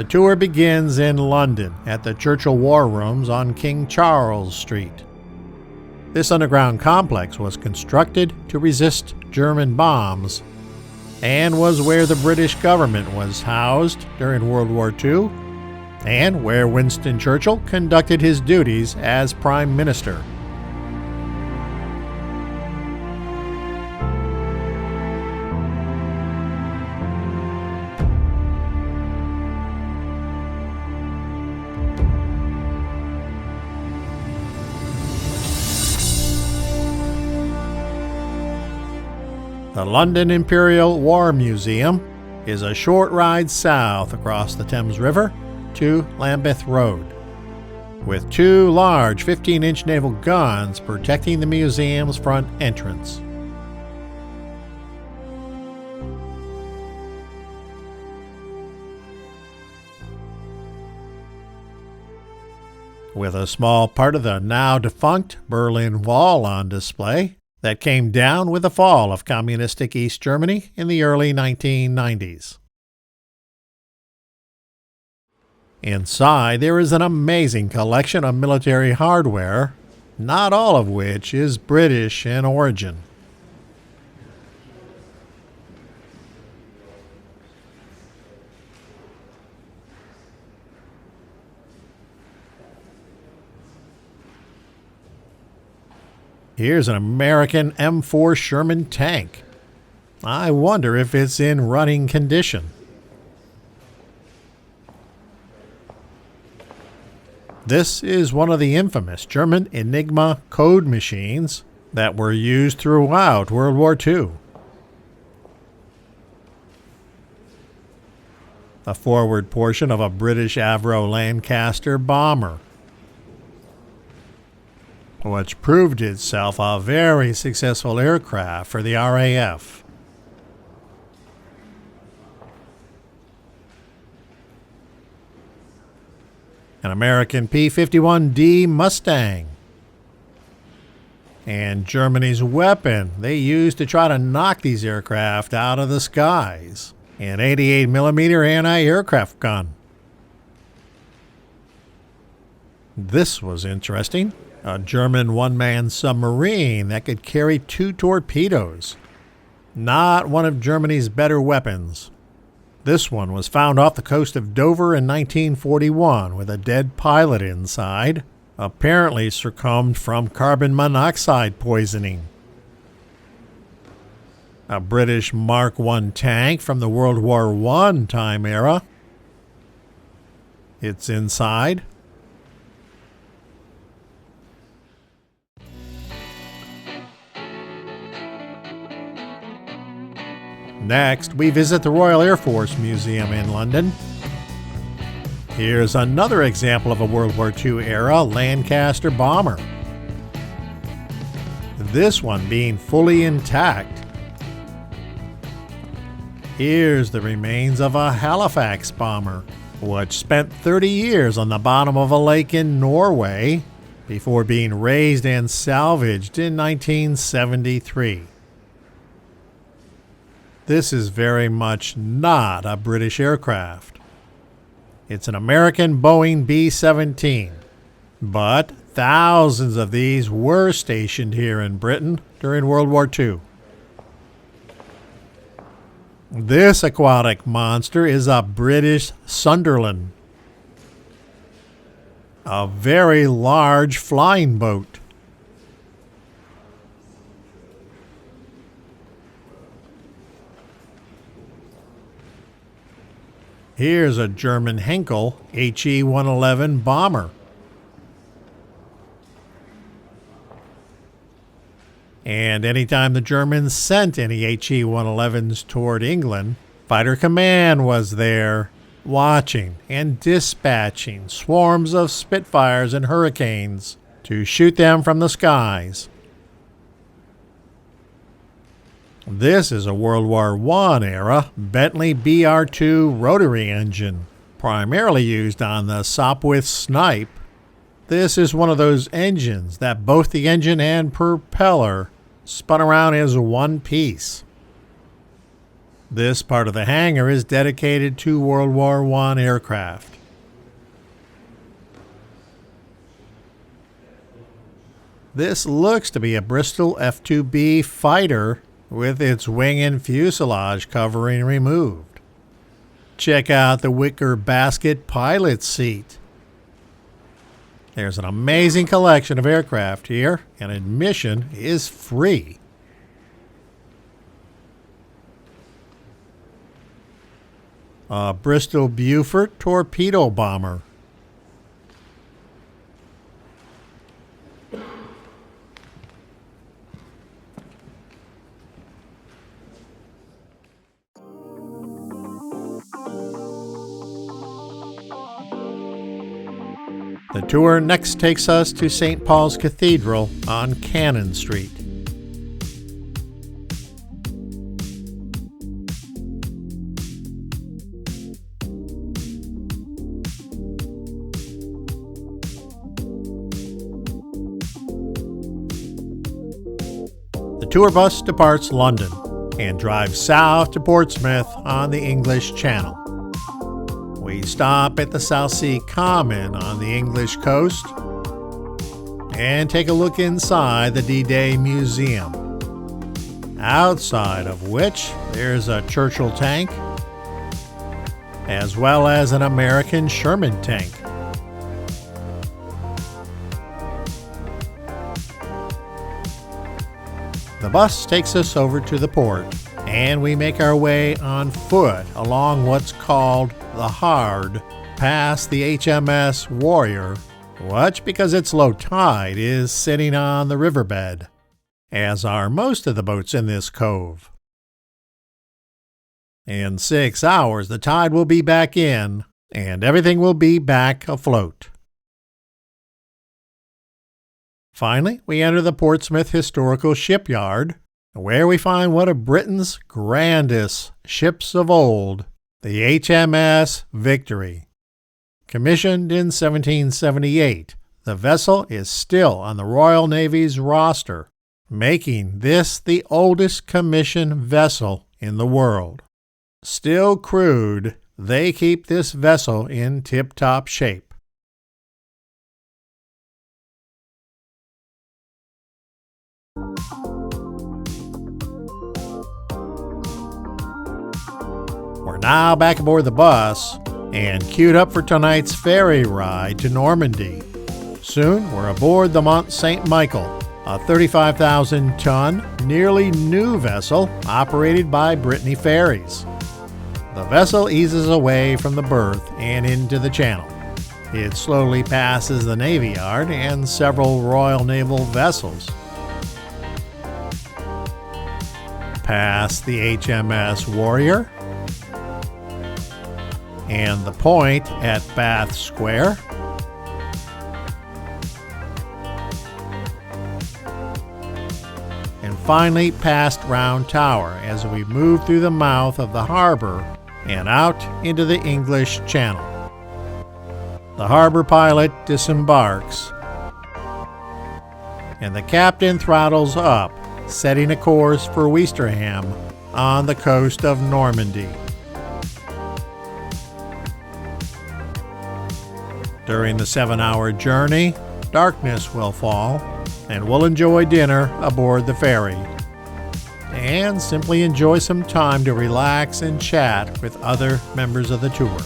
The tour begins in London at the Churchill War Rooms on King Charles Street. This underground complex was constructed to resist German bombs and was where the British government was housed during World War II and where Winston Churchill conducted his duties as Prime Minister. The London Imperial War Museum is a short ride south across the Thames River to Lambeth Road, with two large 15-inch naval guns protecting the museum's front entrance. With a small part of the now defunct Berlin Wall on display, that came down with the fall of communistic East Germany in the early 1990s. Inside, there is an amazing collection of military hardware, not all of which is British in origin. Here's an American M4 Sherman tank. I wonder if it's in running condition. This is one of the infamous German Enigma code machines that were used throughout World War II. The forward portion of a British Avro Lancaster bomber, which proved itself a very successful aircraft for the RAF. An American P-51D Mustang, and Germany's weapon they used to try to knock these aircraft out of the skies, an 88mm anti-aircraft gun. This was interesting. A German one-man submarine that could carry 2 torpedoes. Not one of Germany's better weapons. This one was found off the coast of Dover in 1941 with a dead pilot inside, apparently succumbed from carbon monoxide poisoning. A British Mark I tank from the World War I time era. It's inside. Next, we visit the Royal Air Force Museum in London. Here's another example of a World War II era Lancaster bomber. This one being fully intact. Here's the remains of a Halifax bomber, which spent 30 years on the bottom of a lake in Norway before being raised and salvaged in 1973. This is very much not a British aircraft. It's an American Boeing B-17, but thousands of these were stationed here in Britain during World War II. This aquatic monster is a British Sunderland, a very large flying boat. Here's a German Henkel HE-111 bomber. And anytime the Germans sent any HE-111s toward England, Fighter Command was there, watching and dispatching swarms of Spitfires and Hurricanes to shoot them from the skies. This is a World War I era Bentley BR-2 rotary engine, primarily used on the Sopwith Snipe. This is one of those engines that both the engine and propeller spun around as one piece. This part of the hangar is dedicated to World War I aircraft. This looks to be a Bristol F-2B fighter with its wing and fuselage covering removed. Check out the wicker basket pilot seat. There's an amazing collection of aircraft here, and admission is free. A Bristol Beaufort torpedo bomber. The tour next takes us to St. Paul's Cathedral on Cannon Street. The tour bus departs London and drives south to Portsmouth on the English Channel. We stop at the South Sea Common on the English coast and take a look inside the D-Day Museum, outside of which there's a Churchill tank as well as an American Sherman tank. The bus takes us over to the port, and we make our way on foot along what's called the Hard, past the HMS Warrior, which, because it's low tide, is sitting on the riverbed, as are most of the boats in this cove. In 6 hours, the tide will be back in, and everything will be back afloat. Finally, we enter the Portsmouth Historical Shipyard, where we find one of Britain's grandest ships of old, the HMS Victory. Commissioned in 1778, the vessel is still on the Royal Navy's roster, making this the oldest commissioned vessel in the world. Still crewed, they keep this vessel in tip-top shape. We're now back aboard the bus and queued up for tonight's ferry ride to Normandy. Soon we're aboard the Mont St. Michael, a 35,000-ton, nearly new vessel operated by Brittany Ferries. The vessel eases away from the berth and into the channel. It slowly passes the Navy Yard and several Royal Naval vessels. Past the HMS Warrior and the Point at Bath Square, and finally past Round Tower as we move through the mouth of the harbor and out into the English Channel. The harbor pilot disembarks, and the captain throttles up, setting a course for Westerham on the coast of Normandy. During the 7-hour journey, darkness will fall, and we'll enjoy dinner aboard the ferry, and simply enjoy some time to relax and chat with other members of the tour.